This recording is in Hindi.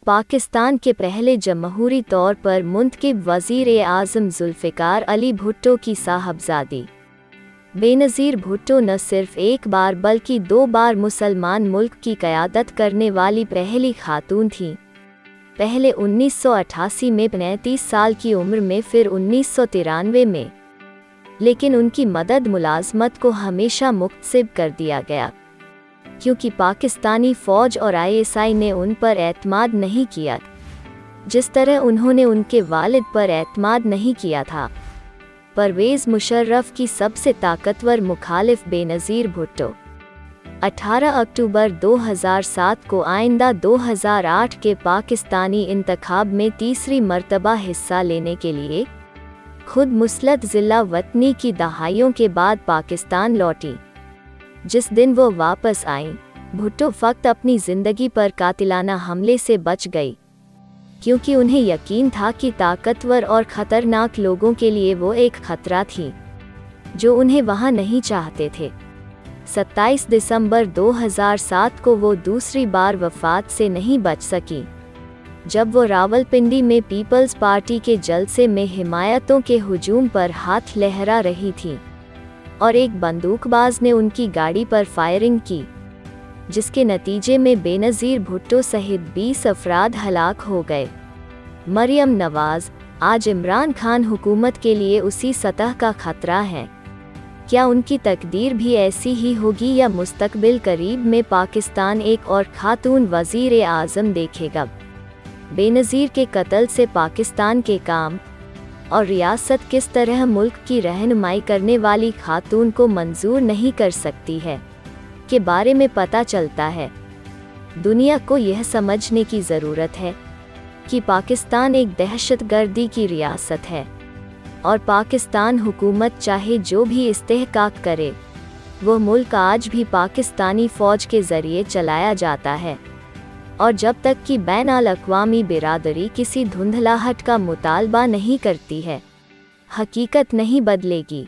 पाकिस्तान के पहले जमहूरी तौर पर मुंतखब वज़ीर-ए-आज़म ज़ुल्फ़िकार अली भुट्टो की साहबजादी बेनज़ीर भुट्टो न सिर्फ एक बार बल्कि 2 बार मुसलमान मुल्क की क़यादत करने वाली पहली खातून थीं। पहले 1988 में 35 साल की उम्र में, फिर 1993 में, लेकिन उनकी मदद मुलाज़मत को हमेशा मुक्तसिब कर दिया गया क्योंकि पाकिस्तानी फ़ौज और ISI ने उन पर एतमाद नहीं किया जिस तरह उन्होंने उनके वालिद पर एतमाद नहीं किया था। परवेज़ मुशर्रफ की सबसे ताकतवर मुखालिफ बेनज़ीर भुट्टो 18 अक्टूबर 2007 को आइंदा 2008 के पाकिस्तानी इंतखाब में तीसरी मर्तबा हिस्सा लेने के लिए खुद मुसलत ज़िला वतनी की दहाइयों के बाद पाकिस्तान लौटी। जिस दिन वो वापस आईं, भुट्टो फ़क़्त अपनी ज़िंदगी पर कातिलाना हमले से बच गई क्योंकि उन्हें यकीन था कि ताकतवर और ख़तरनाक लोगों के लिए वो एक ख़तरा थी जो उन्हें वहाँ नहीं चाहते थे। 27 दिसंबर 2007 को वो दूसरी बार वफ़ात से नहीं बच सकी जब वो रावलपिंडी में पीपल्स पार्टी के जलसे में हिमायतों के हुजूम पर हाथ लहरा रही थी और एक बंदूकबाज ने उनकी गाड़ी पर फायरिंग की जिसके नतीजे में बेनज़ीर भुट्टो सहित 20 अफराद हलाक हो गए। मरियम नवाज़ आज इमरान खान हुकूमत के लिए उसी सतह का खतरा है। क्या उनकी तकदीर भी ऐसी ही होगी या मुस्तकबिल करीब में पाकिस्तान एक और खातून वज़ीर-ए-आज़म देखेगा? बेनज़ीर के कत्ल से पाकिस्तान के काम और रियासत किस तरह मुल्क की रहनुमाई करने वाली खातून को मंजूर नहीं कर सकती है के बारे में पता चलता है। दुनिया को यह समझने की ज़रूरत है कि पाकिस्तान एक दहशतगर्दी की रियासत है और पाकिस्तान हुकूमत चाहे जो भी इस्तेहकाक करे, वह मुल्क आज भी पाकिस्तानी फ़ौज के ज़रिए चलाया जाता है और जब तक कि बैन-अल-अक़वामी बिरादरी किसी धुंधलाहट का मुतालबा नहीं करती है, हकीकत नहीं बदलेगी।